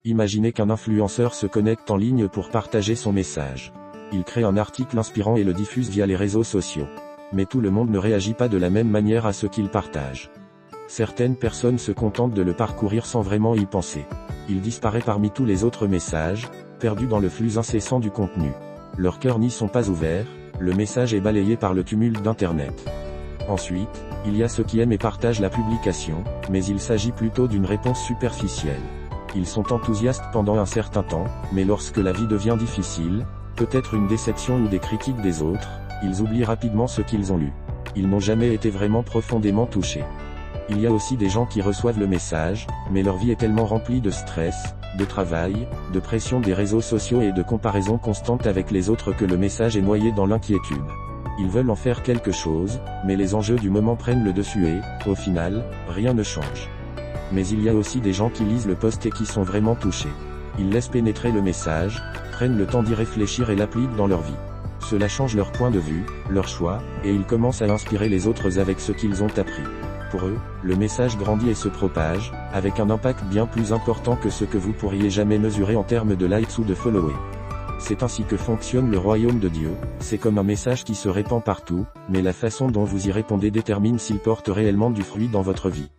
Imaginez qu'un influenceur se connecte en ligne pour partager son message. Il crée un article inspirant et le diffuse via les réseaux sociaux. Mais tout le monde ne réagit pas de la même manière à ce qu'il partage. Certaines personnes se contentent de le parcourir sans vraiment y penser. Il disparaît parmi tous les autres messages, perdus dans le flux incessant du contenu. Leurs cœurs n'y sont pas ouverts, le message est balayé par le tumulte d'Internet. Ensuite, il y a ceux qui aiment et partagent la publication, mais il s'agit plutôt d'une réponse superficielle. Ils sont enthousiastes pendant un certain temps, mais lorsque la vie devient difficile, peut-être une déception ou des critiques des autres, ils oublient rapidement ce qu'ils ont lu. Ils n'ont jamais été vraiment profondément touchés. Il y a aussi des gens qui reçoivent le message, mais leur vie est tellement remplie de stress, de travail, de pression des réseaux sociaux et de comparaison constante avec les autres que le message est noyé dans l'inquiétude. Ils veulent en faire quelque chose, mais les enjeux du moment prennent le dessus et, au final, rien ne change. Mais il y a aussi des gens qui lisent le post et qui sont vraiment touchés. Ils laissent pénétrer le message, prennent le temps d'y réfléchir et l'appliquent dans leur vie. Cela change leur point de vue, leur choix, et ils commencent à inspirer les autres avec ce qu'ils ont appris. Pour eux, le message grandit et se propage, avec un impact bien plus important que ce que vous pourriez jamais mesurer en termes de likes ou de followers. C'est ainsi que fonctionne le royaume de Dieu, c'est comme un message qui se répand partout, mais la façon dont vous y répondez détermine s'il porte réellement du fruit dans votre vie.